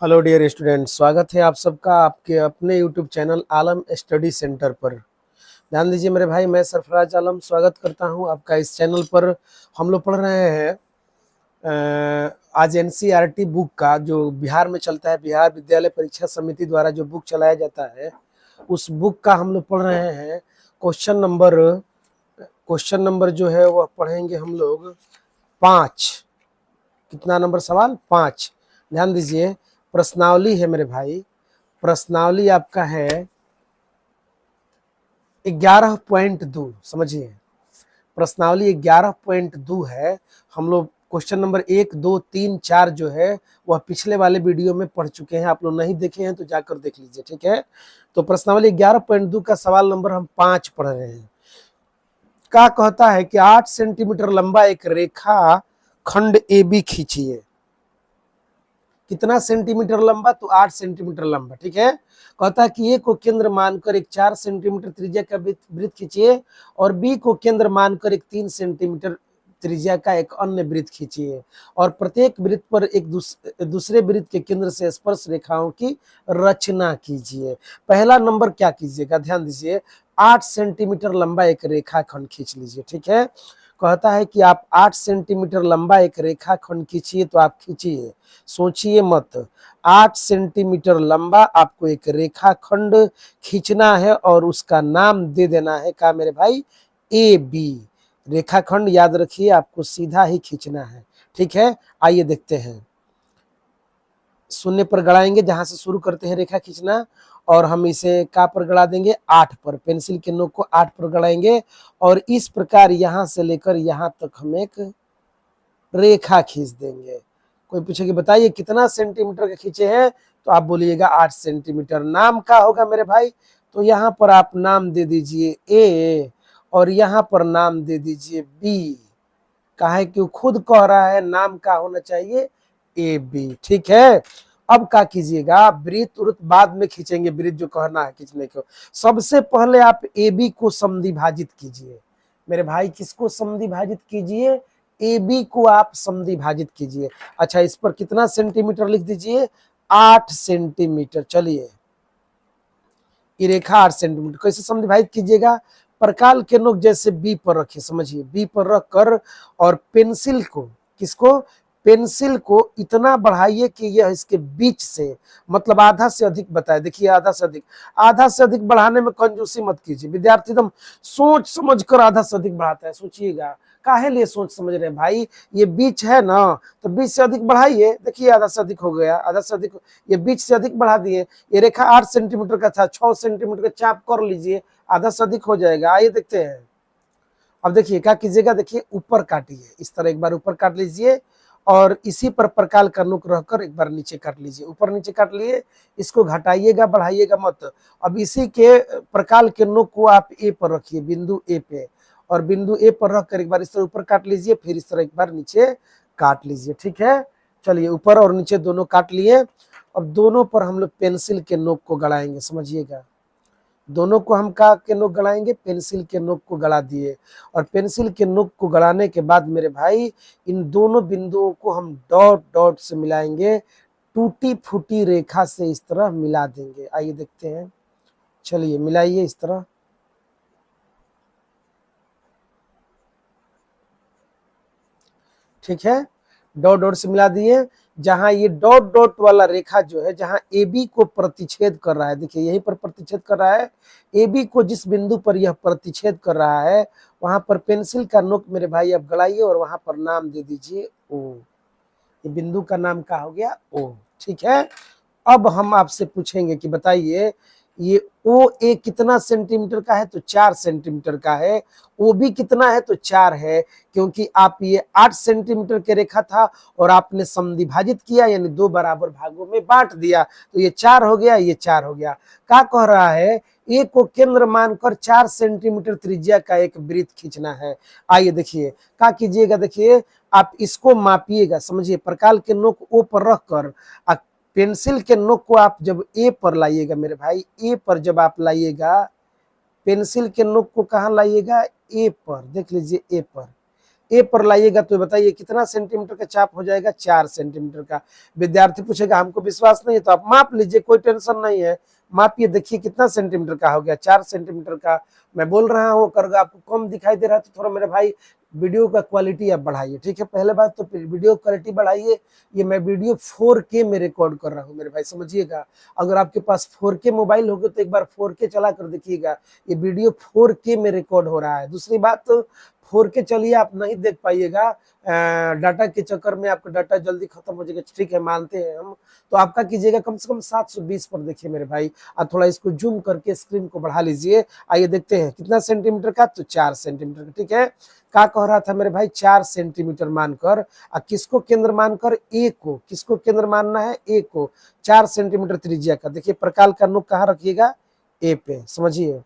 Hello dear student, स्वागत है आप सबका आपके अपने यूट्यूब चैनल आलम स्टडी सेंटर पर। ध्यान दीजिए मेरे भाई, मैं सरफराज आलम स्वागत करता हूं आपका इस चैनल पर। हम लोग पढ़ रहे हैं आज एनसीईआरटी बुक का, जो बिहार में चलता है, बिहार विद्यालय परीक्षा समिति द्वारा जो बुक चलाया जाता है, उस बुक का हम लोग पढ़ रहे हैं। क्वेश्चन नंबर जो है वह पढ़ेंगे हम लोग 5। कितना नंबर सवाल? 5। ध्यान दीजिए, प्रश्नावली है मेरे भाई। प्रश्नावली आपका है 11.2। समझिए, प्रश्नावली 11.2 है। हम लोग क्वेश्चन नंबर 1, 2, 3, 4 जो है वह पिछले वाले वीडियो में पढ़ चुके हैं। आप लोग नहीं देखे हैं तो जाकर देख लीजिए, ठीक है। तो प्रश्नावली 11.2 का सवाल नंबर हम 5 पढ़ रहे हैं। क्या कहता है कि 8 सेंटीमीटर लंबा एक रेखा खंड ए बी खींचिए। कितना सेंटीमीटर लंबा? तो 8 सेंटीमीटर लंबा, ठीक है। कहता है कि ए को केंद्र मानकर एक 4 सेंटीमीटर त्रिज्या का वृत्त खींचिए और बी को केंद्र मानकर एक 3 सेंटीमीटर त्रिज्या का एक अन्य वृत्त खींचिए और प्रत्येक वृत्त पर एक दूसरे वृत्त के केंद्र से स्पर्श रेखाओं की रचना कीजिए। पहला नंबर क्या कीजिएगा? ध्यान दीजिए, 8 सेंटीमीटर लंबा एक रेखाखंड खींच लीजिए, ठीक है। कहता है कि आप 8 सेंटीमीटर लंबा एक रेखाखंड खींचिए, तो आप खींचिए, सोचिए मत। 8 सेंटीमीटर लंबा आपको एक रेखाखंड खींचना है और उसका नाम दे देना है, क्या मेरे भाई? A B. रेखाखंड याद रखिए, आपको सीधा ही खींचना है, ठीक है। आइए देखते हैं। शून्य पर गड़ाएंगे, जहां से शुरू करते हैं रेखा खींचना, और हम इसे का पर गड़ा देंगे? 8 पर। पेंसिल के नोक को 8 पर गड़ाएंगे और इस प्रकार यहां से लेकर यहां तक हम एक रेखा खींच देंगे। कोई पूछेगा बताइए कितना सेंटीमीटर का खींचे हैं, तो आप बोलिएगा 8 सेंटीमीटर। नाम का होगा मेरे भाई, तो यहाँ पर आप नाम दे दीजिए ए और यहाँ पर नाम दे दीजिए बी। काहे कि वो खुद कह रहा है नाम का होना चाहिए ए बी, ठीक है। अब क्या कीजिएगा? वृत्त उर्त बाद में खींचेंगे, वृत्त जो कहना है खींचने को। सबसे पहले आप ए बी को समद्विभाजित कीजिए मेरे भाई। किसको समद्विभाजित कीजिए? ए बी को आप समद्विभाजित कीजिए। अच्छा, इस पर कितना सेंटीमीटर लिख दीजिए? 8 सेंटीमीटर। चलिए, ये रेखा 8 सेंटीमीटर। कैसे समद्विभाजित कीजिएगा? प्रकाल के नोक जैसे बी पर रखिए, समझिए, बी पर रख कर और पेंसिल को, किसको? पेंसिल को इतना बढ़ाइए कि यह इसके बीच से, मतलब आधा से अधिक बताए। देखिए, आधा से अधिक बढ़ाने में कंजूसी मत कीजिए विद्यार्थी, एकदम सोच समझ कर आधा से अधिक बढ़ाता है। सोचिएगा, काहे लिए सोच समझ रहे हैं भाई? ये बीच है ना, तो बीच से अधिक बढ़ाइए। देखिए, आधा से अधिक हो गया, आधा से अधिक, ये बीच से अधिक बढ़ा दिए। ये रेखा 8 सेंटीमीटर का था, 6 सेंटीमीटर का चाप कर लीजिए, आधा से अधिक हो जाएगा। आइए देखते हैं। अब देखिए क्या कीजिएगा, देखिए ऊपर काटिए, इस तरह एक बार ऊपर काट लीजिए और इसी पर प्रकाल का नोक रहकर एक बार नीचे काट लीजिए। ऊपर नीचे काट लिए, इसको घटाइएगा, बढ़ाइएगा मत। अब इसी के प्रकाल के नोक को आप ए पर रखिए, बिंदु ए पे, और बिंदु ए पर रखकर एक बार इस तरह ऊपर काट लीजिए, फिर इस तरह एक बार नीचे काट लीजिए, ठीक है। चलिए, ऊपर और नीचे दोनों काट लिए। अब दोनों पर हम लोग पेंसिल के नोक को गड़ाएंगे, समझिएगा। दोनों को हम का के नोक गड़ाएंगे? पेंसिल के नोक को गड़ा दिए और पेंसिल के नोक को गड़ाने के बाद मेरे भाई इन दोनों बिंदुओं को हम डॉट डॉट से मिलाएंगे, टूटी फूटी रेखा से इस तरह मिला देंगे। आइए देखते हैं। चलिए, मिलाइए इस तरह। ठीक है, डॉट डॉट से मिला दिए। जहां ये डॉट डॉट वाला रेखा जो है, जहां ए बी को प्रतिच्छेद कर रहा है, देखिए यहीं पर प्रतिच्छेद कर रहा है। ए बी को जिस बिंदु पर यह प्रतिच्छेद कर रहा है, वहां पर पेंसिल का नोक मेरे भाई आप गड़ाइए और वहां पर नाम दे दीजिए ओ। ये बिंदु का नाम क्या हो गया? ओ, ठीक है। अब हम आपसे पूछेंगे कि बताइए, ये ओ ए कितना सेंटीमीटर का है? तो 4 सेंटीमीटर का है। ओ बी कितना है? तो 4 है, क्योंकि आप ये 8 सेंटीमीटर के रेखा था और आपने समद्विभाजित किया, यानी 2 बराबर भागों में बांट दिया, तो ये 4 हो गया, ये 4 हो गया। क्या कह रहा है? ए को केंद्र मानकर 4 सेंटीमीटर त्रिज्या का एक वृत्त खींचना है। आइए देखिए, क्या कीजिएगा? देखिए, आप इसको मापिएगा, समझिए, प्रकाल के नोक ओ पर रखकर पेंसिल के नोक को आप जब ए पर लाइएगा मेरे भाई, ए पर जब आप लाइएगा, पेंसिल के नोक को कहां लाइएगा? ए पर। देख लीजिए, ए पर। ए पर लाइएगा तो बताइए कितना सेंटीमीटर का चाप हो जाएगा, 4 सेंटीमीटर का। विद्यार्थी पूछेगा हमको विश्वास नहीं है तो आप माप लीजिए, कोई टेंशन नहीं है, मापिए, देखिए कितना सेंटीमीटर का हो गया, 4 सेंटीमीटर का। मैं बोल रहा हूँ कर आपको कम दिखाई दे रहा है तो थोड़ा मेरे भाई वीडियो का क्वालिटी आप बढ़ाइए, ठीक है। पहले बात तो वीडियो क्वालिटी बढ़ाइए। ये मैं वीडियो 4K में रिकॉर्ड कर रहा हूँ मेरे भाई, समझिएगा। अगर आपके पास 4K मोबाइल होगा तो एक बार 4K चला कर देखिएगा, ये वीडियो 4K में रिकॉर्ड हो रहा है। दूसरी बात तो 4K चलिए आप नहीं देख पाइएगा, डाटा के चक्कर में आपका डाटा जल्दी खत्म हो जाएगा, ठीक है, मानते हैं हम। तो आपका कीजिएगा कम से कम 720 पर देखिए मेरे भाई, और थोड़ा इसको जूम करके स्क्रीन को बढ़ा लीजिए। आइए देखते हैं कितना सेंटीमीटर का, तो 4 सेंटीमीटर का, ठीक है। क्या कह रहा था मेरे भाई, 4 सेंटीमीटर मानकर, और किसको केंद्र मानकर, ए को, किसको केंद्र मानना है, ए को। 4 सेंटीमीटर त्रिज्या का, देखिए प्रकाल का नोक कहाँ रखिएगा, ए पे, समझिए।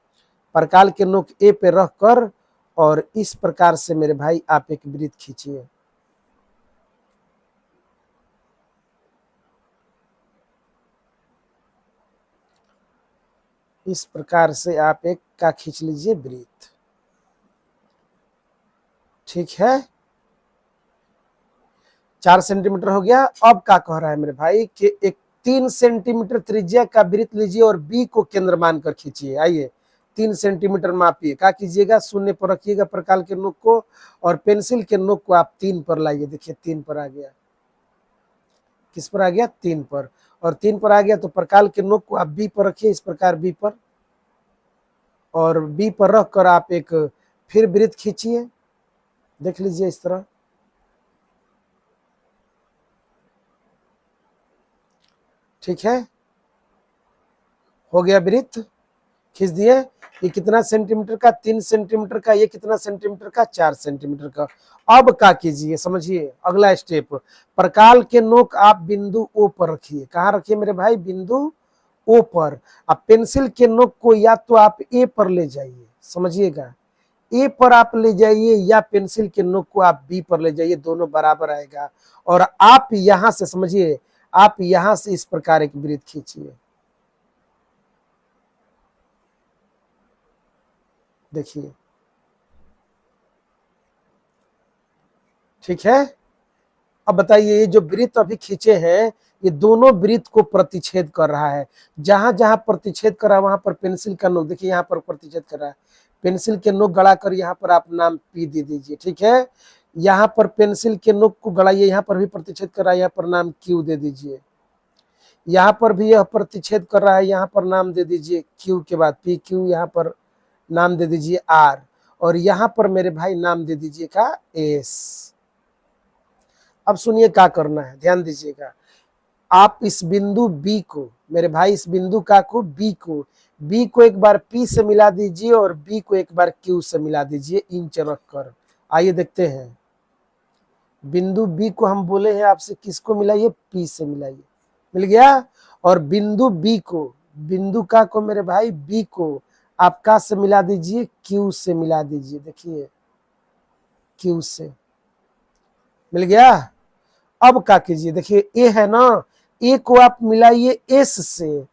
प्रकाल के नोक ए पे रख कर और इस प्रकार से मेरे भाई आप एक वृत्त खींचिए। इस प्रकार से आप एक का खींच लीजिए वृत्त, ठीक है। 4 सेंटीमीटर हो गया। अब क्या कह रहा है मेरे भाई कि एक 3 सेंटीमीटर त्रिज्या का वृत्त लीजिए और बी को केंद्र मानकर खींचिए। आइए 3 सेंटीमीटर मापिए, क्या कीजिएगा, शून्य पर रखिएगा प्रकाल के नोक को, और पेंसिल के नोक को आप 3 पर लाइए। देखिए 3 पर आ गया, किस पर आ गया, 3 पर। और 3 पर आ गया तो प्रकाल के नोक को आप बी पर रखिए, इस प्रकार बी पर, और बी पर रख कर आप एक फिर वृत्त खींचिए, देख लीजिए इस तरह, ठीक है। हो गया वृत्त, खींच दिए। ये कितना सेंटीमीटर का, 3 सेंटीमीटर का। ये कितना सेंटीमीटर का, 4 सेंटीमीटर का। अब क्या कीजिए, समझिए अगला स्टेप, प्रकाल के नोक आप बिंदु ओ पर रखिए। कहाँ रखिए मेरे भाई, बिंदु ओ पर। अब पेंसिल के नोक को या तो आप ए पर ले जाइए, समझिएगा, ए पर आप ले जाइए, या पेंसिल के नोक को आप बी पर ले जाइए, दोनों बराबर आएगा। और आप यहां से, समझिए, आप यहां से इस प्रकार एक वृत्त खींचिए, देखिए, ठीक है। अब बताइए ये जो वृत्त अभी खींचे हैं, ये दोनों वृत्त को प्रतिच्छेद कर रहा है। जहां जहां प्रतिच्छेद कर रहा है वहां पर पेंसिल का नोक, देखिए यहाँ पर प्रतिच्छेद कर रहा है, पेंसिल के नोक गड़ा कर यहाँ पर आप नाम पी दे दीजिए, ठीक है। यहाँ पर पेंसिल के नोक को गड़ाइए, यहाँ पर भी प्रतिच्छेद कर रहा है, यहाँ पर नाम क्यू दे दीजिए। यहाँ पर भी यह प्रतिच्छेद कर रहा है, यहाँ पर नाम दे दीजिए क्यू के बाद पी क्यू, यहाँ पर नाम दे दीजिए आर, और यहाँ पर मेरे भाई नाम दे दीजिए का एस। अब सुनिए क्या करना है, ध्यान दीजिएगा। आप इस बिंदु बी को, मेरे भाई इस बिंदु का को बी को एक बार पी से मिला दीजिए और बी को एक बार क्यू से मिला दीजिए, इंच रख कर। आइए देखते हैं, बिंदु बी को हम बोले हैं आपसे किसको मिलाइए, पी से मिलाइए, मिल गया। और बिंदु बी को, बिंदु का को मेरे भाई बी को आप का से मिला दीजिए, क्यू से मिला दीजिए, देखिए क्यू से मिल गया। अब क्या कीजिए, देखिए ए है ना, ए को आप मिलाइए एस से,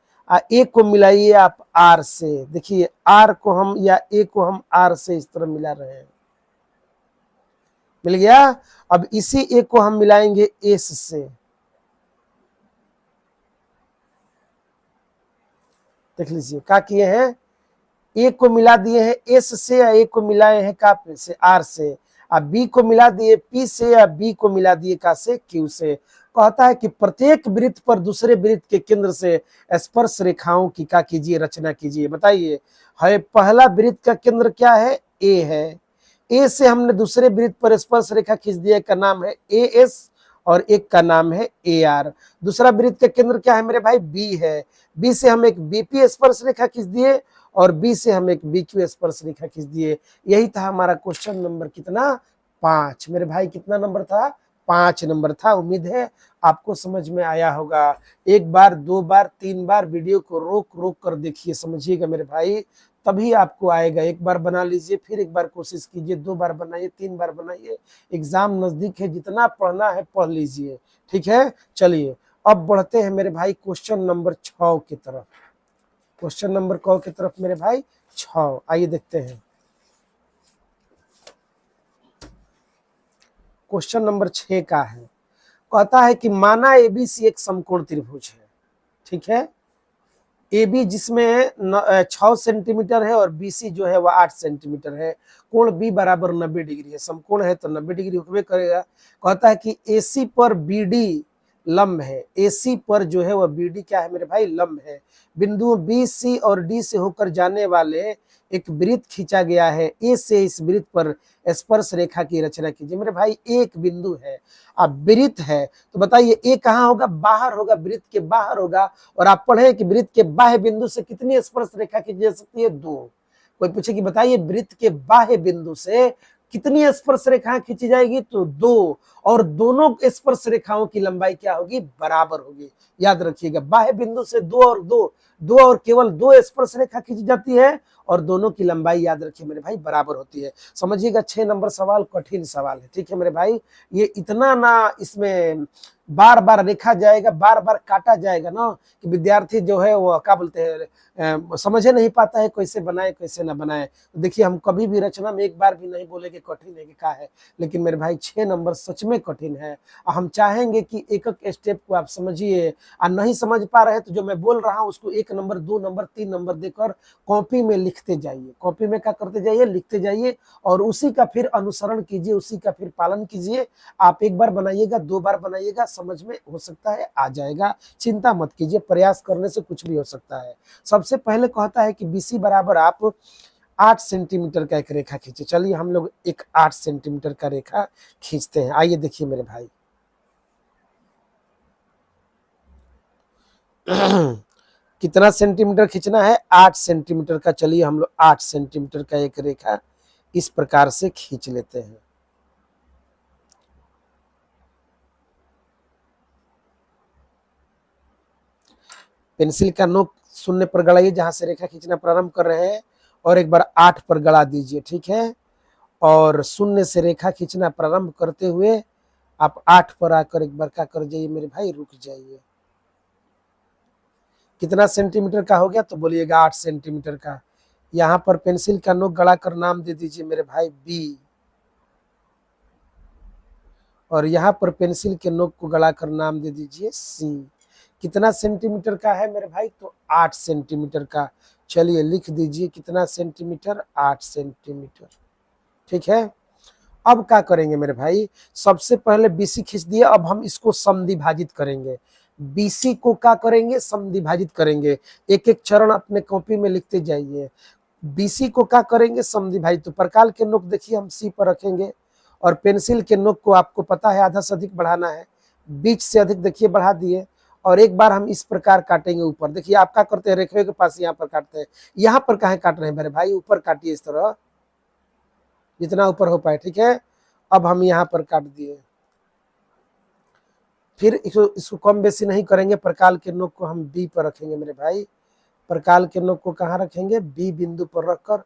ए को मिलाइए आप आर से, देखिए आर को हम, या ए को हम आर से इस तरह मिला रहे हैं, मिल गया। अब इसी ए को हम मिलाएंगे एस से, देख लीजिए क्या किए हैं, ए को मिला दिए हैं एस से, या ए को मिलाए हैं का से, आर से। अब बी को मिला दिए पी से, या बी को मिला दिए का से, क्यू से। कहता है कि प्रत्येक वृत्त पर दूसरे वृत्त के केंद्र से स्पर्श रेखाओं की क्या कीजिए, रचना कीजिए। बताइए, है पहला वृत्त का केंद्र क्या है, ए है। ए से हमने दूसरे वृत्त पर स्पर्श रेखा खींच दिया, का नाम है ए एस, और एक का नाम है ए आर। दूसरा वृत्त का केंद्र क्या है मेरे भाई, बी है। बी से हम एक बीपी स्पर्श रेखा खींच दिए, और बी से हम एक बी क्यू स्पर्श रेखा खींच दिए। यही था हमारा क्वेश्चन नंबर कितना, 5 मेरे भाई। कितना नंबर था, 5 नंबर था। उम्मीद है आपको समझ में आया होगा। एक बार, 2 बार, 3 बार वीडियो को रोक रोक कर देखिए, समझिएगा मेरे भाई, तभी आपको आएगा। एक बार बना लीजिए, फिर एक बार कोशिश कीजिए, 2 बार बनाइए, 3 बार बनाइए। एग्जाम नजदीक है, जितना पढ़ना है पढ़ लीजिए, ठीक है। चलिए अब बढ़ते हैं मेरे भाई क्वेश्चन नंबर 6 की तरफ। क्वेश्चन नंबर क की तरफ मेरे भाई 6, आइए देखते हैं। क्वेश्चन नंबर 6 का है। कहता है कि माना एबीसी एक समकोण त्रिभुज है, ठीक है। ए बी जिसमें 6 सेंटीमीटर है और बी सी जो है वह 8 सेंटीमीटर है। कोण बी बराबर 90 डिग्री है, समकोण है तो 90 डिग्री होबे करेगा। कहता है कि ए सी पर बी डी लंब है, ए सी पर जो है वह बी डी क्या है मेरे भाई, लंब है। बिंदुओं बी सी और डी से होकर जाने वाले एक वृत्त खींचा गया है, ए से इस वृत्त पर स्पर्श रेखा की रचना कीजिए। मेरे भाई एक बिंदु है, अब वृत्त है तो बताइए ए कहाँ होगा, बाहर होगा, वृत्त के बाहर होगा। और आप पढ़े कि वृत्त के बाह्य बिंदु से कितनी स्पर्श रेखा खींची जा सकती है, 2। कोई पूछे कि बताइए वृत्त के बाह्य बिंदु से कितनी स्पर्श रेखाएं खींची जाएगी, तो 2। और दोनों स्पर्श रेखाओं की लंबाई क्या होगी, बराबर होगी। याद रखिएगा, बाह्य बिंदु से 2 और 2, 2 और केवल 2 स्पर्श रेखा खींची जाती है और दोनों की लंबाई याद रखिए मेरे भाई बराबर होती है। समझिएगा 6 नंबर सवाल कठिन सवाल है, ठीक है मेरे भाई। ये इतना ना इसमें बार बार लिखा जाएगा, बार बार काटा जाएगा ना कि विद्यार्थी जो है वो क्या बोलते हैं समझे नहीं पाता है कैसे बनाए कैसे ना बनाए। तो देखिए हम कभी भी रचना में एक बार भी नहीं बोले कि कठिन है कि क्या है, लेकिन मेरे भाई 6 नंबर सच में कठिन है। हम चाहेंगे कि एक एक स्टेप को आप समझिए, और नहीं समझ पा रहे तो जो मैं बोल रहा हूँ उसको 1 नंबर 2 नंबर 3 नंबर देकर कॉपी में लिखते जाइए, कॉपी में क्या करते जाइए, लिखते जाइए और उसी का फिर अनुसरण कीजिए, उसी का फिर पालन कीजिए। आप एक बार बनाइएगा, 2 बार बनाइएगा, समझ में हो सकता है आ जाएगा। चिंता मत कीजिए, प्रयास करने से कुछ भी हो सकता है। सबसे पहले कहता है कि बीसी बराबर आप 8 सेंटीमीटर का एक रेखा खींचे। चलिए हम लोग एक 8 सेंटीमीटर का रेखा खींचते हैं। आइए देखिए मेरे भाई कितना सेंटीमीटर खींचना है, 8 सेंटीमीटर का। चलिए हम लोग 8 सेंटीमीटर का एक रेखा इस प्रकार से खींच लेते हैं। पेंसिल का नोक शून्य पर गड़ाइए जहां से रेखा खींचना प्रारंभ कर रहे हैं और एक बार 8 पर गड़ा दीजिए, ठीक है। और शून्य से रेखा खींचना प्रारंभ करते हुए आप 8 पर आकर एक बार क्या कर जाइए मेरे भाई, रुक जाइए। कितना सेंटीमीटर का हो गया, तो बोलिएगा 8 सेंटीमीटर का। यहां पर पेंसिल का नोक गड़ा कर नाम दे दीजिए मेरे भाई बी, और यहाँ पर पेंसिल के नोक को गड़ा कर नाम दे दीजिए सी। कितना सेंटीमीटर का है मेरे भाई, तो 8 सेंटीमीटर का। चलिए लिख दीजिए कितना सेंटीमीटर, 8 सेंटीमीटर, ठीक है। अब क्या करेंगे मेरे भाई, सबसे पहले बीसी खींच दिए, अब हम इसको समद्विभाजित करेंगे। बीसी को क्या करेंगे, समद्विभाजित करेंगे। एक एक चरण अपने कॉपी में लिखते जाइए। बीसी को क्या करेंगे, समद्विभाजित। तो प्रकाल के नोक देखिए हम सी पर रखेंगे और पेंसिल के नोक को आपको पता है आधा से अधिक बढ़ाना है, बीच से अधिक देखिए बढ़ा दिए। और एक बार हम इस प्रकार काटेंगे ऊपर। देखिए आप क्या करते हैं, रेखा के पास यहाँ पर काटते हैं, यहाँ पर कहाँ काट रहे हैं मेरे भाई, ऊपर काटिए इस तरह जितना ऊपर हो पाए, ठीक है। अब हम यहाँ पर काट दिए, फिर इसको कम बेसी नहीं करेंगे। प्रकाल के नोक को हम बी पर रखेंगे मेरे भाई, प्रकाल के नोक को कहाँ रखेंगे, बी बिंदु पर रखकर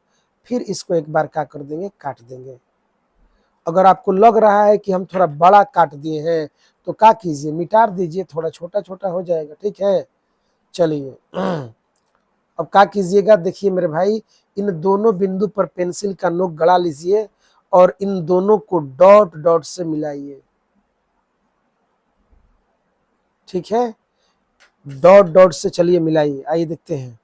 फिर इसको एक बार क्या कर देंगे, काट देंगे। अगर आपको लग रहा है कि हम थोड़ा बड़ा काट दिए हैं तो क्या कीजिए, मिटा दीजिए, थोड़ा छोटा छोटा हो जाएगा, ठीक है। चलिए अब क्या कीजिएगा, देखिए मेरे भाई इन दोनों बिंदु पर पेंसिल का नोक गड़ा लीजिए और इन दोनों को डॉट डॉट से मिलाइए, ठीक है। डॉट डॉट से चलिए मिलाइए, आइए देखते हैं।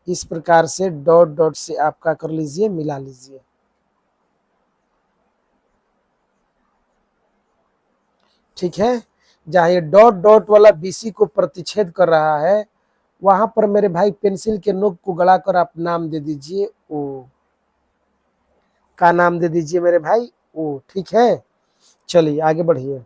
इस प्रकार से डॉट डॉट से आप क्या कर लीजिए, मिला लीजिए, ठीक है। जहां ये डॉट डॉट वाला बीसी को प्रतिच्छेद कर रहा है वहां पर मेरे भाई पेंसिल के नोक को गड़ाकर आप नाम दे दीजिए ओ, का नाम दे दीजिए मेरे भाई ओ, ठीक है। चलिए आगे बढ़िए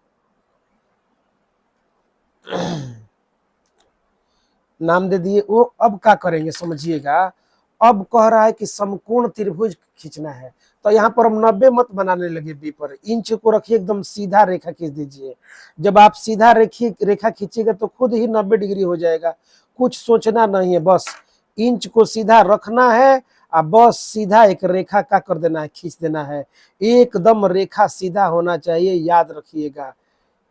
नाम दे दिए वो। अब क्या करेंगे समझिएगा, अब कह रहा है कि समकोण त्रिभुज खींचना है, तो यहाँ पर हम 90 मत बनाने लगे बी पर, इंच को रखिए एकदम सीधा रेखा खींच दीजिए। जब आप सीधा रेखा खींचिएगा तो खुद ही 90 डिग्री हो जाएगा, कुछ सोचना नहीं है, बस इंच को सीधा रखना है और बस सीधा एक रेखा का कर देना है, खींच देना है। एकदम रेखा सीधा होना चाहिए, याद रखिएगा।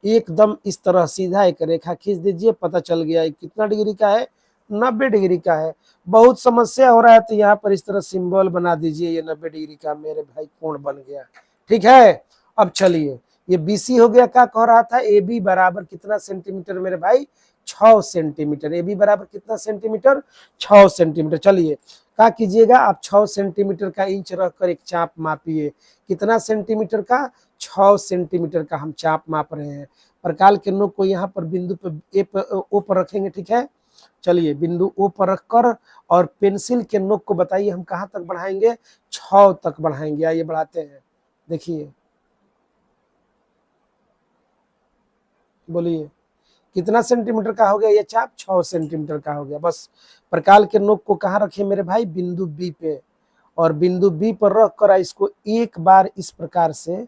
एकदम इस तरह सीधा एक रेखा खींच दीजिए, पता चल गया कितना डिग्री का है, 90 डिग्री का है। बहुत समस्या हो रहा है तो यहाँ पर इस तरह सिंबल बना दीजिए, ये 90 डिग्री का मेरे भाई कोण बन गया। ठीक है, अब चलिए ये बीसी हो गया। क्या कह रहा था, ए बी बराबर कितना सेंटीमीटर मेरे भाई, 6 सेंटीमीटर। ए बी बराबर कितना सेंटीमीटर, 6 सेंटीमीटर। चलिए क्या कीजिएगा आप, 6 सेंटीमीटर का इंच रखकर एक चाप मापिए। कितना सेंटीमीटर का, 6 सेंटीमीटर का हम चाप माप रहे हैं। प्रकाल के नोक को यहाँ पर बिंदु पर ओ पर रखेंगे। ठीक है, चलिए बिंदु ओ पर रखकर और पेंसिल के नोक को बताइए हम कहाँ तक बढ़ाएंगे, 6 तक बढ़ाएंगे। आइए बढ़ाते हैं, देखिए बोलिए कितना सेंटीमीटर का हो गया ये चाप, 6 सेंटीमीटर का हो गया। बस प्रकाल के नोक को कहाँ रखे मेरे भाई, बिंदु बी पे, और बिंदु बी पर रखकर इसको एक बार इस प्रकार से,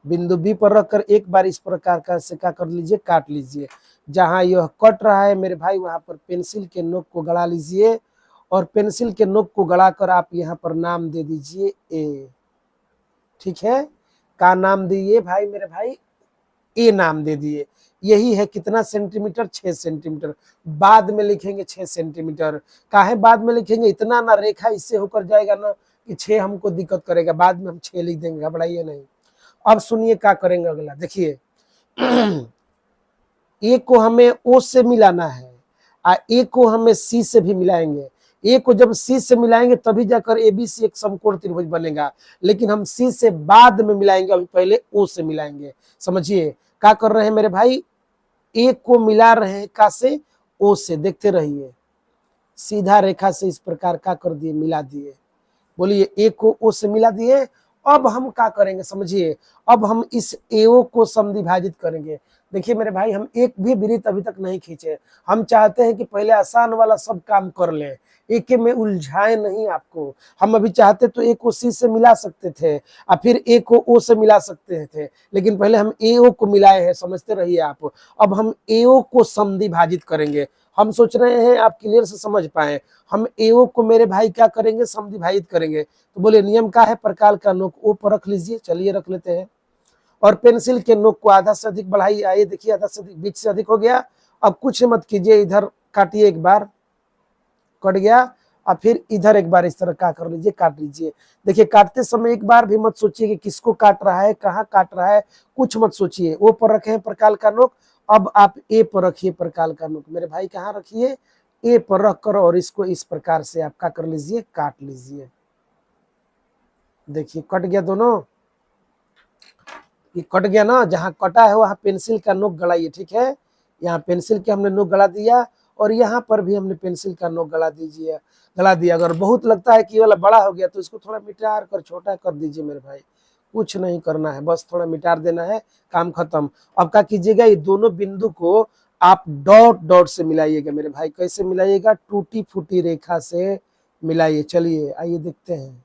बिंदु बी पर रखकर एक बार इस प्रकार का से क्या कर लीजिए, काट लीजिए। जहां यह कट रहा है मेरे भाई वहां पर पेंसिल के नोक को गड़ा लीजिए, और पेंसिल के नोक को गड़ाकर आप यहाँ पर नाम दे दीजिए ए। ठीक है, का नाम दिए भाई मेरे भाई, ए नाम दे दिए। यही है कितना सेंटीमीटर, 6 सेंटीमीटर। बाद में लिखेंगे 6 सेंटीमीटर। काहे बाद में लिखेंगे, इतना ना रेखा इससे होकर जाएगा ना कि 6 हमको दिक्कत करेगा, बाद में हम 6 लिख देंगे, घबराइए नहीं। अब सुनिए क्या करेंगे अगला, देखिए ए को हमें ओ से मिलाना है, ए को हमें सी से भी मिलाएंगे। ए को जब सी से मिलाएंगे तभी जाकर एबीसी एक समकोण त्रिभुज बनेगा, लेकिन हम सी से बाद में मिलाएंगे, अभी पहले ओ से मिलाएंगे। समझिए क्या कर रहे हैं मेरे भाई, ए को मिला रहे हैं का से, ओ से। देखते रहिए, सीधा रेखा से इस प्रकार का कर दिए, मिला दिए। बोलिए ए को ओ से मिला दिए। अब हम क्या करेंगे समझिए, अब हम इस एओ को समद्विभाजित करेंगे। देखिए मेरे भाई, हम एक भी वृत्त अभी तक नहीं खींचे। हम चाहते हैं कि पहले आसान वाला सब काम कर लें, एक में उलझाए नहीं आपको। हम अभी चाहते तो ए को सी से मिला सकते थे और फिर ए को ओ से मिला सकते थे, लेकिन पहले हम एओ को मिलाए हैं। समझते रहिए आप। अब हम एओ को समद्विभाजित करेंगे। हम सोच रहे हैं आप क्लियर से समझ पाए, हम एओ को मेरे भाई क्या करेंगे, समद्विभाजित करेंगे। तो बोले नियम क्या है, प्रकाल का नोक ओ पर रख लीजिए। चलिए रख लेते हैं, और पेंसिल के नोक को आधा से अधिक बढ़ाइए। आइए देखिए, आधा से अधिक, बीच से अधिक हो गया। अब कुछ मत कीजिए, इधर काटिए, एक बार कट गया, और फिर इधर एक बार इस तरह का कर लीजिए, काट लीजिए। देखिए काटते समय एक बार भी मत सोचिए कि किसको काट रहा है, कहाँ काट रहा है, कुछ मत सोचिए। ओ पर रखे हैं प्रकाल का नोक, अब आप ए पर रखिए प्रकाल का नोक। मेरे भाई कहाँ रखिए, ए पर रख कर, और इसको इस प्रकार से आप क्या कर लीजिए, काट लीजिए। देखिए कट गया दोनों, ये कट गया ना। जहां कटा है वहां पेंसिल का नोक गड़ाइए। ठीक है, यहाँ पेंसिल के हमने नोक गड़ा दिया, और यहाँ पर भी हमने पेंसिल का नोक गड़ा दीजिए, गड़ा दिया। अगर बहुत लगता है कि ये वाला बड़ा हो गया तो इसको थोड़ा मिटार कर छोटा कर दीजिए मेरे भाई। कुछ नहीं करना है, बस थोड़ा मिटार देना है, काम खत्म। अब क्या कीजिएगा, ये दोनों बिंदु को आप डॉट डॉट से मिलाइएगा मेरे भाई। कैसे मिलाइएगा, टूटी फूटी रेखा से मिलाइए। चलिए आइए देखते हैं।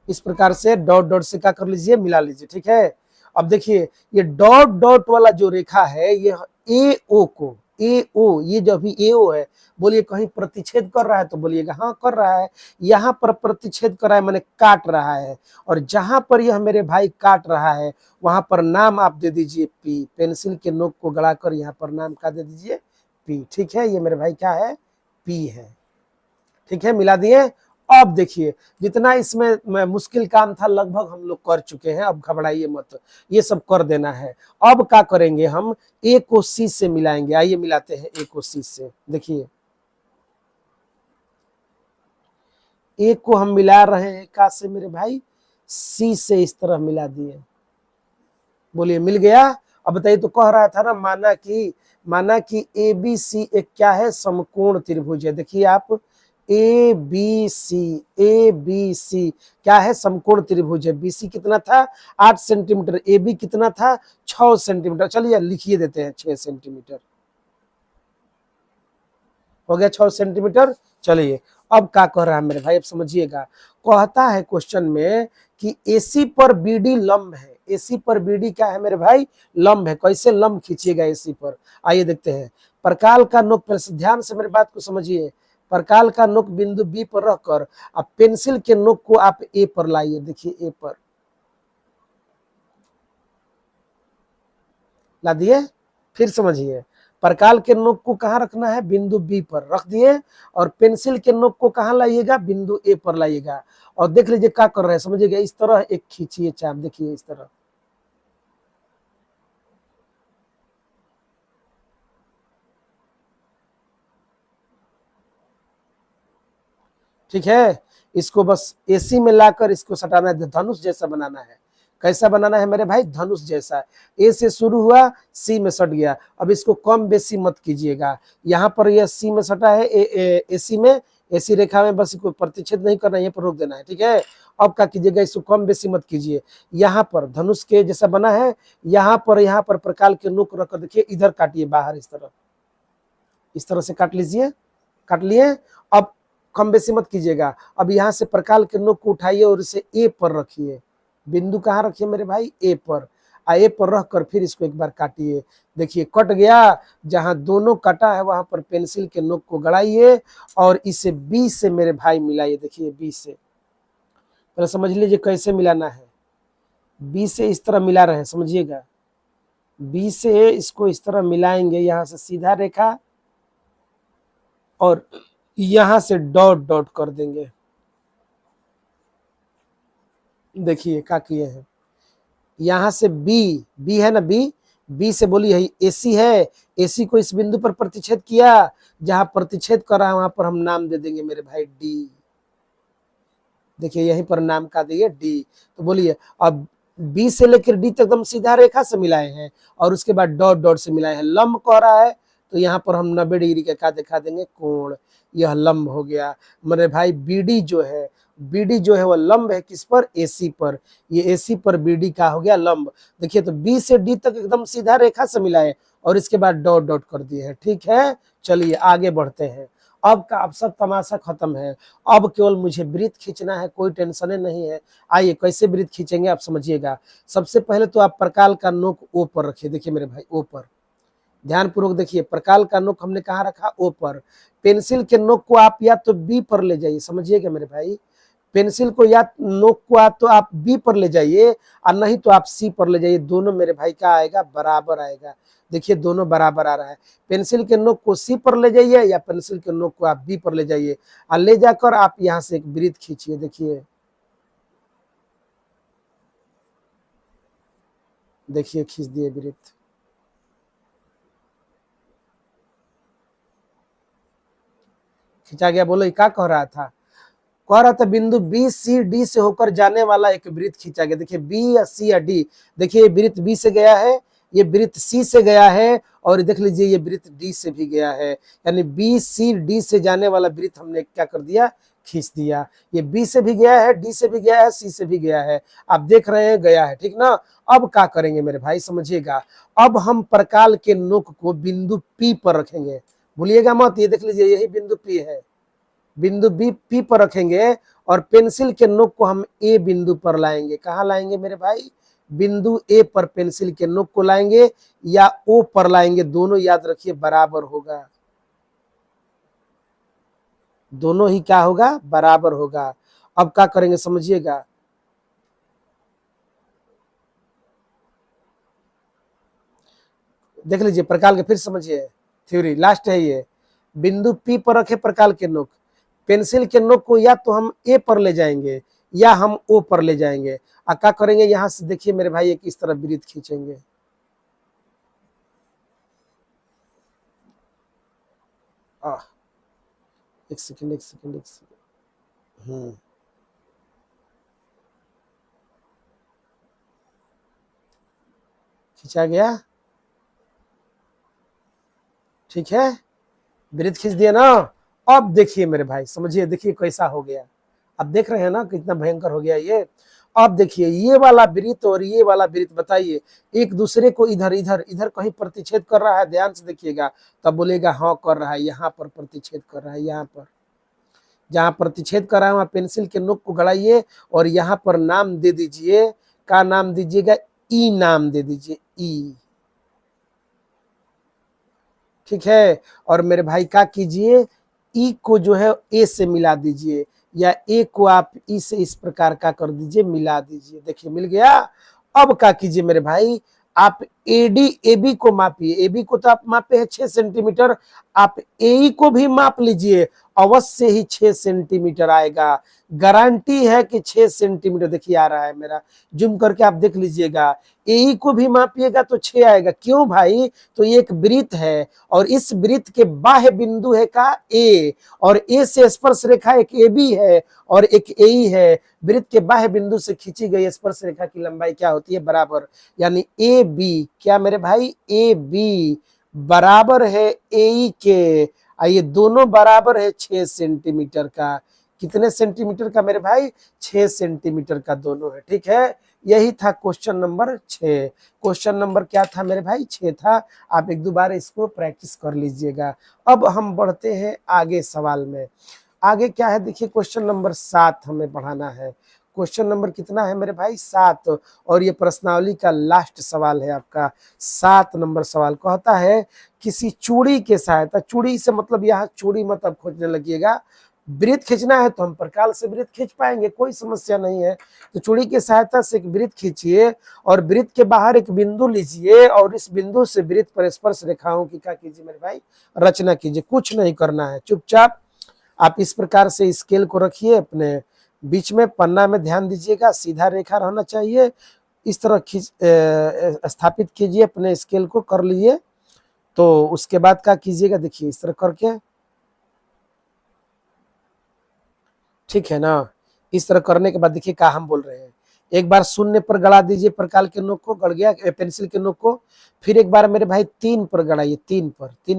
इस प्रकार से डॉट डॉट से क्या कर लीजिए, मिला लीजिए। ठीक है, अब देखिए ये डॉट डॉट वाला जो रेखा है, ये ए ओ को, ए ओ, ये जो भी ए ओ है, बोलिए कहीं प्रतिच्छेद कर रहा है, तो बोलिएगा हाँ कर रहा है। यहाँ पर प्रतिच्छेद कर रहा है, मैंने काट रहा है। और जहां पर यह मेरे भाई काट रहा है वहां पर नाम आप दे दीजिए पी। पेंसिल के नोक को गड़ाकर यहाँ पर नाम का दे दीजिए पी। ठीक है, ये मेरे भाई क्या है, पी है। ठीक है, मिला दिए। अब देखिए जितना इसमें मुश्किल काम था लगभग हम लोग कर चुके हैं। अब घबराइए मत, ये सब कर देना है। अब क्या करेंगे, हम ए को सी से मिलाएंगे। आइए मिलाते हैं ए को सी से। देखिए ए को हम मिला रहे हैं का से मेरे भाई, सी से इस तरह मिला दिए। बोलिए मिल गया। अब बताइए, तो कह रहा था ना, माना कि ए बी सी एक क्या है, समकोण त्रिभुज है। देखिए आप, ए बी सी क्या है, समकोण त्रिभुज है। बीसी कितना था, 8 सेंटीमीटर। ए बी कितना था, 6 सेंटीमीटर। चलिए लिखिए देते हैं 6 सेंटीमीटर। हो गया 6 सेंटीमीटर। चलिए अब क्या कह रहा है मेरे भाई, अब समझिएगा। कहता है क्वेश्चन में कि एसी पर बीडी लंब है। एसी पर बीडी क्या है मेरे भाई, लंब है। कैसे लंब खींचिएगा एसी पर, आइए देखते हैं। प्रकाल का नोक, पहले ध्यान से मेरी बात को समझिए, प्रकाल का नोक बिंदु बी पर रखकर अब पेंसिल के नोक को आप ए पर लाइए, देखिए ए पर ला दिए। फिर समझिए, प्रकाल के नोक को कहाँ रखना है, बिंदु बी पर रख दिए, और पेंसिल के नोक को कहाँ लाइएगा, बिंदु ए पर लाइएगा। और देख लीजिए क्या कर रहे हैं, समझिएगा, इस तरह एक खींचिए चाप, देखिए इस तरह, ठीक है। इसको बस एसी में लाकर इसको सटाना है, धनुष जैसा बनाना है। कैसा बनाना है मेरे भाई, धनुष जैसा। ए से शुरू हुआ, सी में सट गया। अब इसको कम बेसी मत कीजिएगा, यहाँ पर यह सी में सटा है, एसी में, एसी रेखा में, बस इसको प्रतिच्छेद नहीं करना, यहाँ पर रोक देना है, ठीक है। अब क्या कीजिएगा, इसको कम बेसी मत कीजिए। यहाँ पर धनुष के जैसा बना है, यहाँ पर प्रकाल के नोक रखकर देखिए, इधर काटिए बाहर, इस तरह से काट लीजिए, काट लिए। अब कम बेसी मत कीजिएगा। अब यहाँ से प्रकाल के नोक को उठाइए और इसे ए पर रखिए, बिंदु कहाँ रखिए मेरे भाई, ए पर। ए पर रख कर फिर इसको एक बार काटिए, देखिए कट गया। जहां दोनों कटा है वहां पर पेंसिल के नोक को गड़ाइए और इसे बी से मेरे भाई मिलाइए, देखिए बी से। पहले समझ लीजिए कैसे मिलाना है, बी से इस तरह मिला रहे हैं, समझिएगा। बी से इसको इस तरह मिलाएंगे, यहां से सीधा रेखा और यहां से डॉट डॉट कर देंगे। देखिए क्या किए हैं, यहां से बी, बी है ना, बी, बी से बोलिए एसी है, एसी को इस बिंदु पर प्रतिच्छेद किया, जहां प्रतिच्छेद कर रहा है वहां पर हम नाम दे देंगे मेरे भाई डी। देखिए यहीं पर नाम का दिए डी। तो बोलिए, अब बी से लेकर डी तक एकदम सीधा रेखा से मिलाए हैं और उसके बाद डॉट डॉट से मिलाए हैं। लंब कह रहा है तो यहाँ पर हम 90 डिग्री का क्या दिखा देंगे, कोण। यह लंब हो गया मेरे भाई। बीडी जो है, बीडी जो है वह लंब है किस पर, एसी पर। ये एसी पर बीडी का हो गया लंब। देखिए तो बी से डी तक एकदम सीधा रेखा से मिलाए और इसके बाद डॉट डॉट कर दिए हैं, ठीक है। चलिए आगे बढ़ते हैं। अब का अब सब तमाशा खत्म है, अब केवल मुझे वृत्त खींचना है, कोई टेंशन नहीं है। आइए कैसे वृत्त खींचेंगे आप समझिएगा। सबसे पहले तो आप प्रकाल का नोक ओ पर रखिए, देखिए मेरे भाई ओ पर, ध्यान पूर्वक देखिए। प्रकाल का नोक हमने कहाँ रखा, ओ पर। पेंसिल के नोक को आप या तो बी पर ले जाइए, समझिएगा मेरे भाई। पेंसिल को या नोक को आप तो आप बी पर ले जाइए और नहीं तो आप सी पर ले जाइए, दोनों मेरे भाई का आएगा, बराबर आएगा। देखिए दोनों बराबर आ रहा है। पेंसिल के नोक को सी पर ले जाइए या पेंसिल के नोक को आप बी पर ले जाइए और ले जाकर आप यहाँ से एक वृत्त खींचिए, देखिए देखिए खींच दिए वृत्त। खींचा गया। बोलो क्या कह रहा था, कह रहा था बिंदु बी सी डी से होकर जाने वाला एक वृत्त खींचा गया। देखिए बी या सी या डी, देखिए वृत्त बी से गया है, ये वृत्त सी से गया है और देख लीजिए ये वृत्त डी से भी गया है। यानी बी सी डी से जाने वाला वृत्त हमने क्या कर दिया, खींच दिया। ये बी से भी गया है, डी से भी गया है, सी से भी गया है, आप देख रहे हैं गया है, ठीक ना। अब क्या करेंगे मेरे भाई समझिएगा, अब हम प्रकाल के नोक को बिंदु पी पर रखेंगे, भूलिएगा मत। ये देख लीजिए यही बिंदु पी है, बिंदु बी पी पर रखेंगे और पेंसिल के नोक को हम ए बिंदु पर लाएंगे। कहाँ लाएंगे मेरे भाई, बिंदु ए पर पेंसिल के नोक को लाएंगे या ओ पर लाएंगे, दोनों याद रखिए बराबर होगा, दोनों ही क्या होगा, बराबर होगा। अब क्या करेंगे समझिएगा, देख लीजिए प्रकाल के, फिर समझिए थ्योरी लास्ट है ये। बिंदु पी पर रखे प्रकाल के नोक, पेंसिल के नोक को या तो हम ए पर ले जाएंगे या हम ओ पर ले जाएंगे। क्या करेंगे, यहां से देखिए मेरे भाई एक इस तरह वृत्त खींचेंगे। एक सेकंड एक सेकंड एक सेकंड, खींचा गया, ठीक है, वृत्त खींच दिया ना। अब देखिए मेरे भाई समझिए, देखिए कैसा हो गया। अब देख रहे हैं ना कितना भयंकर हो गया ये। अब देखिए ये वाला वृत्त और ये वाला वृत्त, बताइए एक दूसरे को इधर इधर इधर कहीं प्रतिच्छेद कर रहा है, ध्यान से देखिएगा, तब बोलेगा हाँ कर रहा है। यहाँ पर प्रतिच्छेद कर रहा है, यहाँ पर जहाँ प्रतिच्छेद कर रहा है वहां पेंसिल के नोक को गड़ाइए और यहाँ पर नाम दे दीजिए। का नाम दीजिएगा, ई नाम दे दीजिए, ई, ठीक है। और मेरे भाई क्या कीजिए, ई को जो है ए से मिला दीजिए, या ए को आप ई से इस प्रकार का कर दीजिए, मिला दीजिए। देखिए मिल गया। अब क्या कीजिए मेरे भाई, आप एडी एबी को मापिए। एबी को तो आप मापे हैं 6 सेंटीमीटर, आप एई को भी माप लीजिए, अवश्य ही 6 सेंटीमीटर आएगा। गारंटी है कि 6 सेंटीमीटर। देखिए आ रहा है मेरा, जूम करके आप देख लीजिएगा। एई को भी मापिएगा तो 6 आएगा। क्यों भाई, तो ये एक वृत्त है, और इस वृत्त के बाह्य बिंदु है का ए, और ए से स्पर्श रेखा एक ए बी है और एक ए ई है। वृत्त के बाह्य बिंदु से खींची गई स्पर्श रेखा की लंबाई क्या होती है, बराबर, यानी ए बी, क्या मेरे भाई, ए बी बराबर है ए ई के। ये दोनों बराबर है 6 सेंटीमीटर का। कितने सेंटीमीटर का मेरे भाई, 6 सेंटीमीटर का दोनों है। ठीक है, यही था क्वेश्चन नंबर 6। क्वेश्चन नंबर क्या था मेरे भाई, 6 था। आप एक दो बार इसको प्रैक्टिस कर लीजिएगा। अब हम बढ़ते हैं आगे सवाल में। आगे क्या है देखिए, क्वेश्चन नंबर 7 हमें पढ़ाना है। क्वेश्चन नंबर कितना है मेरे भाई, 7। और ये प्रश्नावली का लास्ट सवाल है आपका। 7 नंबर सवाल कहता है, किसी चूड़ी के सहायता, चूड़ी से मतलब यहाँ चूड़ी मत अब खोजने लगिएगा, वृत्त खींचना है तो हम प्रकाल से वृत्त खींच पाएंगे, कोई समस्या नहीं है। तो चूड़ी की सहायता से एक वृत्त खींचिए, और वृत्त के बाहर एक बिंदु लीजिए, और इस बिंदु से वृत्त पर स्पर्श रेखाओं की क्या कीजिए मेरे भाई, रचना कीजिए। कुछ नहीं करना है, चुपचाप आप इस प्रकार से स्केल को रखिए अपने बीच में, पन्ना में ध्यान दीजिएगा, सीधा रेखा रहना चाहिए। इस तरह खींच स्थापित कीजिए अपने स्केल को, कर लिए। तो उसके बाद क्या कीजिएगा, देखिए इस तरह करके, ठीक है ना। इस तरह करने के बाद देखिए क्या हम बोल रहे हैं, एक बार शून्य पर गड़ा दीजिए प्रकाल के नोक को, गड़ गया पेंसिल के नोक को। फिर एक बार मेरे भाई 3 पर गड़ाइए, 3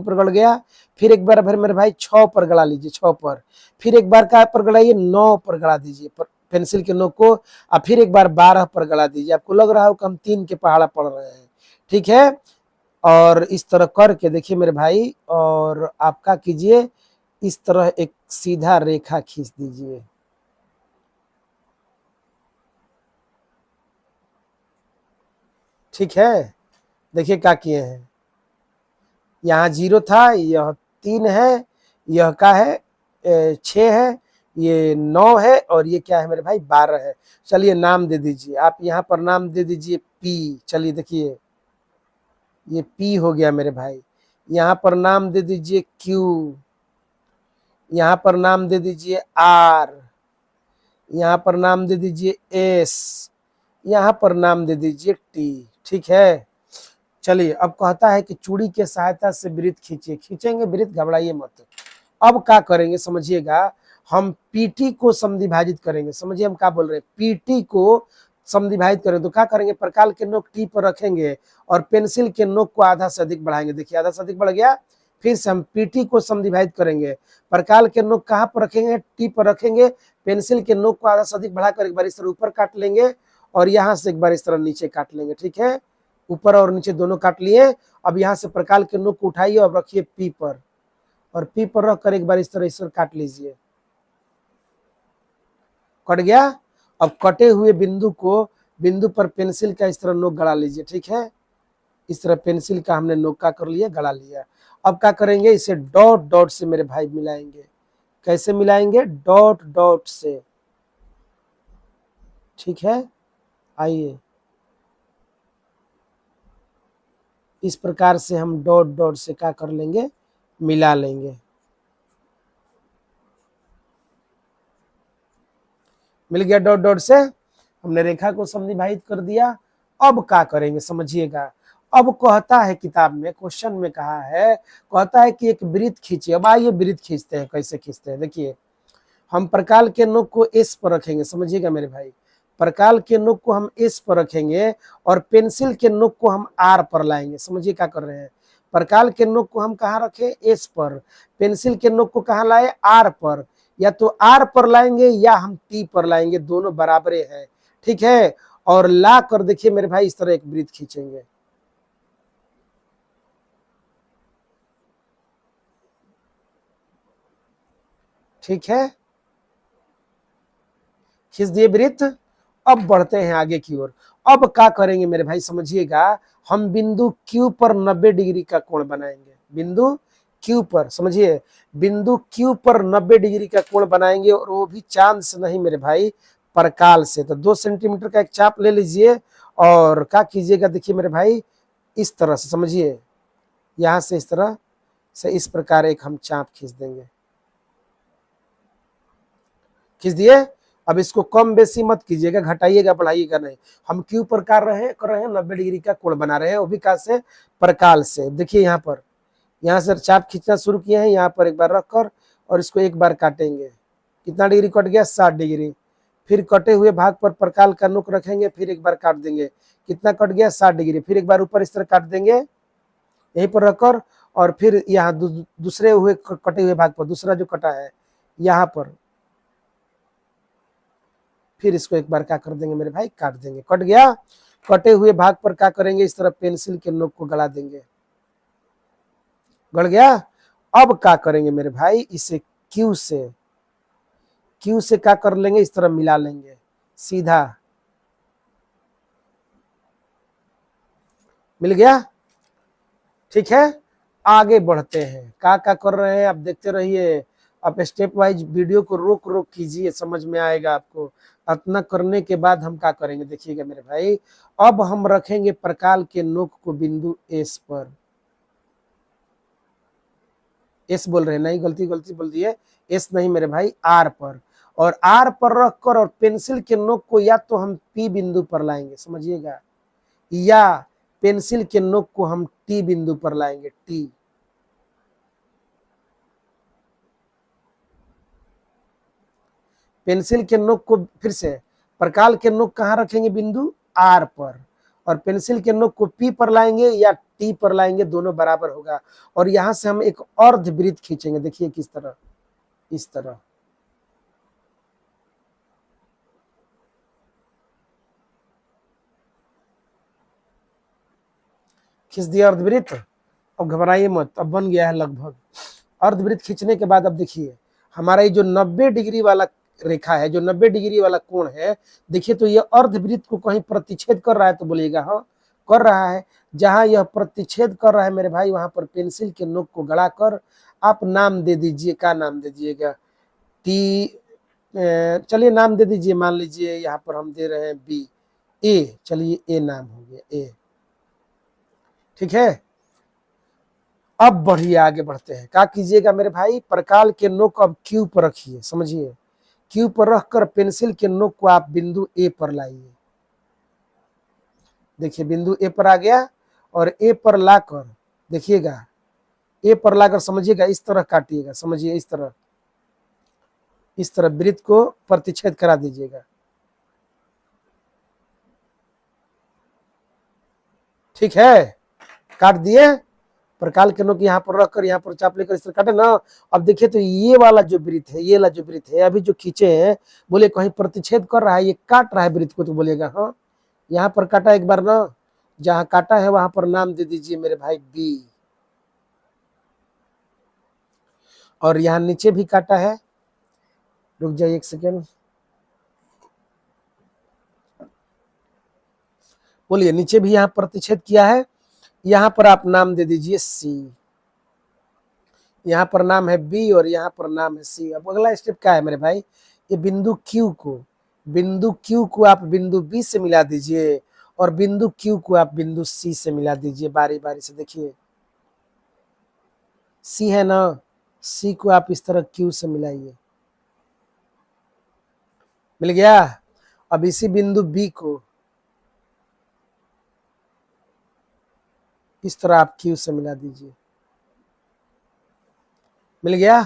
पर गड़ गया। फिर एक बार फिर मेरे भाई 6 पर गड़ा लीजिए, 6 पर। फिर एक बार क्या पर गड़ाइए, 9 पर गड़ा दीजिए पेंसिल के नोक को। और फिर एक बार 12 पर गड़ा दीजिए। आपको लग रहा हो कि हम 3 के पहाड़ा पढ़ रहे हैं, ठीक है। और इस तरह करके देखिए मेरे भाई, और आपका कीजिए इस तरह एक सीधा रेखा खींच दीजिए। ठीक है, देखिए क्या किए हैं, यहाँ 0 था, यह 3 है, यह क्या है 6 है, ये 9 है, और ये क्या है मेरे भाई 12 है। चलिए नाम दे दीजिए, आप यहाँ पर नाम दे दीजिए पी। चलिए देखिए ये पी हो गया मेरे भाई। यहाँ पर नाम दे दीजिए क्यू, यहाँ पर नाम दे दीजिए आर, यहाँ पर नाम दे दीजिए एस, यहाँ पर नाम दे दीजिए टी। ठीक है, चलिए अब कहता है कि चूड़ी के सहायता से वृत्त खींचिए। खींचेंगे वृत्त, घबराइए मत। अब क्या करेंगे समझिएगा, हम पीटी को समद्विभाजित करेंगे। समझिए हम क्या बोल रहे हैं, पीटी को समद्विभाजित करेंगे तो क्या करेंगे, प्रकाल के नोक टी पर रखेंगे और पेंसिल के नोक को आधा से अधिक बढ़ाएंगे। देखिए आधा से अधिक बढ़ गया। फिर से हम पीटी को समद्विभाजित करेंगे, प्रकाल के नोक कहाँ पर रखेंगे, टी पर रखेंगे। पेंसिल के नोक को आधा से अधिक बढ़ाकर एक बार इस तरह ऊपर काट लेंगे, और यहाँ से एक बार इस तरह नीचे काट लेंगे। ठीक है, ऊपर और नीचे दोनों काट लिए। अब यहाँ से प्रकाल के नोक को उठाइए और रखिए पी पर, और पी पर रखकर एक बार इस तरह काट लीजिए। कट गया। अब कटे हुए बिंदु पर पेंसिल का इस तरह नोक गड़ा लीजिए। ठीक है, इस तरह पेंसिल का हमने नोक का कर लिया, गड़ा लिया। अब क्या करेंगे, इसे डॉट डॉट से मेरे भाई मिलाएंगे। कैसे मिलाएंगे, डॉट डॉट से। ठीक है, आइए इस प्रकार से हम डॉट डॉट से क्या कर लेंगे, मिला लेंगे। मिल गया, डॉट डॉट से हमने रेखा को समद्विभाजित कर दिया। अब क्या करेंगे समझिएगा, अब कहता है किताब में, क्वेश्चन में कहा है, कहता है कि एक वृत्त खींचिए। अब आइए वृत्त खींचते हैं, कैसे खींचते हैं देखिए। हम प्रकाल के नोक को एस पर रखेंगे, समझिएगा मेरे भाई। प्रकाल के नोक को हम एस पर रखेंगे और पेंसिल के नोक को हम आर पर लाएंगे। समझिए क्या कर रहे हैं, प्रकाल के नोक को हम कहाँ रखे, एस पर, पेंसिल के नोक को कहाँ लाए, आर पर। या तो आर पर लाएंगे या हम टी पर लाएंगे, दोनों बराबरे हैं। ठीक है, और ला कर देखिए मेरे भाई इस तरह एक वृत्त खींचेंगे। ठीक है, खींच दिए वृत्त। अब बढ़ते हैं आगे की ओर। अब क्या करेंगे मेरे भाई समझिएगा, हम बिंदु Q पर 90 डिग्री का कोण बनाएंगे। बिंदु क्यू पर, समझिए बिंदु क्यू पर 90 डिग्री का कोण बनाएंगे, और वो भी चांद से नहीं मेरे भाई, परकाल से। तो 2 सेंटीमीटर का एक चाप ले लीजिए और क्या कीजिएगा, देखिए मेरे भाई इस तरह से, समझिए यहां से इस तरह से इस प्रकार एक हम चाप खींच देंगे, खींच दिए। अब इसको कम बेसी मत कीजिएगा, घटाइएगा बढ़ाइएगा नहीं। हम क्यू पर कर रहे हैं 90 डिग्री का कोण बना रहे हैं, वो भी कहाँ से, परकाल से। देखिए यहाँ पर, यहाँ से चाप खींचना शुरू किए हैं, यहाँ पर एक बार रखकर और इसको एक बार काटेंगे। कितना डिग्री कट गया, 60 डिग्री। फिर कटे हुए भाग पर प्रकाल का नोक रखेंगे, फिर एक बार काट देंगे। कितना कट गया, 60 डिग्री। फिर एक बार ऊपर इस तरह काट देंगे यहीं पर रखकर, और फिर यहाँ दूसरे हुए कटे हुए भाग पर, दूसरा जो कटा है यहाँ पर, फिर इसको एक बार क्या कर देंगे मेरे भाई, काट देंगे। कट गया, कटे हुए भाग पर क्या करेंगे, इस तरह पेंसिल के नोक को गड़ा देंगे। गड़ गया। अब क्या करेंगे मेरे भाई, इसे क्यू से क्या कर लेंगे, इस तरह मिला लेंगे सीधा, मिल गया। ठीक है, आगे बढ़ते हैं। क्या कर रहे हैं आप देखते रहिए। आप स्टेप वाइज वीडियो को रोक रोक कीजिए, समझ में आएगा आपको। इतना करने के बाद हम क्या करेंगे, देखिएगा मेरे भाई। अब हम रखेंगे प्रकाल के नोक को बिंदु एस पर। एस बोल रहे हैं, नहीं गलती बोल दी है, एस नहीं मेरे भाई, आर पर। और आर पर रखकर और पेंसिल के नोक को या तो हम पी बिंदु पर लाएंगे, समझिएगा, या पेंसिल के नोक को हम टी बिंदु पर लाएंगे, टी। पेंसिल के नोक को फिर से, प्रकाल के नोक कहाँ रखेंगे, बिंदु आर पर, और पेंसिल के नोक को पी पर लाएंगे या टी पर लाएंगे, दोनों बराबर होगा। और यहां से हम एक अर्धवृत्त खींचेंगे, देखिए किस तरह, इस तरह। खींच दिया अर्धवृत्त। अब घबराइए मत, अब बन गया है लगभग। अर्धवृत्त खींचने के बाद अब देखिए हमारा ये जो 90 डिग्री वाला रेखा है, जो 90 डिग्री वाला कोण है, देखिए तो ये अर्धवृत्त को कहीं प्रतिच्छेद कर रहा है, तो बोलिएगा हाँ कर रहा है। जहां यह प्रतिच्छेद कर रहा है मेरे भाई, वहां पर पेंसिल के नोक को गड़ाकर आप नाम दे दीजिए। क्या नाम दे दीजिएगा, टी, चलिए नाम दे दीजिए, मान लीजिए यहाँ पर हम दे रहे हैं बी, ए, चलिए ए नाम हो गया, ए। ठीक है, अब बढ़िए आगे बढ़ते हैं। क्या कीजिएगा मेरे भाई, प्रकाल के नोक अब क्यू पर रखिए, समझिए क्यू पर रखकर पेंसिल के नोक को आप बिंदु ए पर लाइए। देखिए बिंदु ए पर आ गया, और ए पर लाकर देखिएगा, ए पर लाकर समझिएगा इस तरह काटिएगा, समझिए इस तरह वृत्त को प्रतिच्छेद करा दीजिएगा। ठीक है, काट दिए। प्रकाल के नोक यहाँ पर रखकर यहाँ पर चाप लेकर इस तरह काटे ना। अब देखिए तो ये वाला जो वृत्त है, ये वाला जो वृत्त है अभी जो खींचे हैं, बोले कहीं प्रतिच्छेद कर रहा है, ये काट रहा है वृत्त को, तो बोलेगा हाँ। यहाँ पर काटा एक बार ना, जहां काटा है वहां पर नाम दे दीजिए मेरे भाई बी। और यहाँ नीचे भी काटा है, रुक जाइए एक सेकेंड, बोलिए नीचे भी यहाँ प्रतिच्छेद किया है, यहाँ पर आप नाम दे दीजिए सी। यहाँ पर नाम है बी और यहाँ पर नाम है सी। अब अगला स्टेप क्या है मेरे भाई, ये बिंदु क्यू को आप बिंदु बी से मिला दीजिए, और बिंदु क्यू को आप बिंदु सी से मिला दीजिए, बारी बारी से। देखिए सी है ना, सी को आप इस तरह क्यू से मिलाइए, मिल गया। अब इसी बिंदु बी को इस तरह आप क्यू से मिला दीजिए, मिल गया।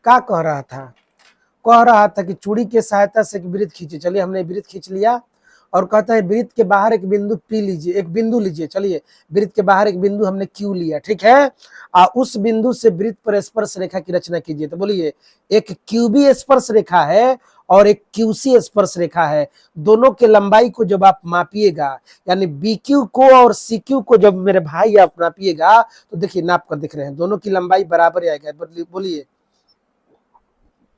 क्या कह रहा था कि चूड़ी के सहायता से एक वृत्त खींचे। चलिए हमने वृत्त खींच लिया, और कहता है वृत्त के बाहर एक बिंदु पी लीजिए, एक बिंदु लीजिए। चलिए वृत्त के बाहर एक बिंदु हमने क्यू लिया, ठीक है। उस बिंदु से वृत्त पर स्पर्श रेखा की रचना कीजिए। तो बोलिए एक क्यूबी स्पर्श रेखा है और एक क्यूसी स्पर्श रेखा है। दोनों के लंबाई को जब आप मापिएगा, यानी बी क्यू को और सी क्यू को जब मेरे भाई आप नापिएगा, तो देखिए नाप कर दिख रहे हैं, दोनों की लंबाई बराबर आएगा। बोलिए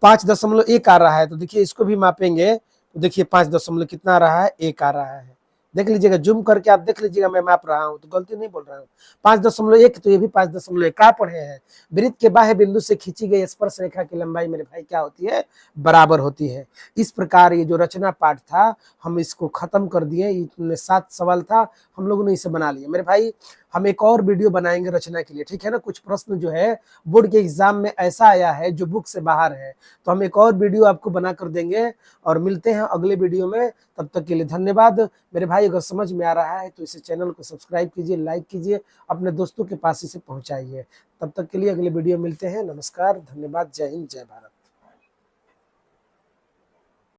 5.1 आ रहा है, तो देखिए इसको भी मापेंगे, तो देखिए 5 दशमलव कितना आ रहा है, 1 आ रहा है। देख लीजिएगा, जूम करके आप देख लीजिएगा, मैं माप रहा हूं तो गलती नहीं बोल रहा हूँ। 5.1 तो ये भी 5.1 क्या पढ़े हैं? वृत्त के बाह्य बिंदु से खींची गई स्पर्श रेखा की लंबाई मेरे भाई क्या होती है? बराबर होती है। इस प्रकार ये जो रचना पाठ था हम इसको खत्म कर दिए। इतने 7 सवाल था, हम लोगों ने इसे बना लिया मेरे भाई। हम एक और वीडियो बनाएंगे रचना के लिए, ठीक है ना। कुछ प्रश्न जो है बोर्ड के एग्जाम में ऐसा आया है जो बुक से बाहर है, तो हम एक और वीडियो आपको बना कर देंगे और मिलते हैं अगले वीडियो में। तब तक के लिए धन्यवाद मेरे भाई। अगर समझ में आ रहा है तो इसे चैनल को सब्सक्राइब कीजिए, लाइक कीजिए, अपने दोस्तों के पास इसे पहुंचाइए। तब तक के लिए अगले वीडियो मिलते हैं। नमस्कार, धन्यवाद, जय हिंद, जय भारत।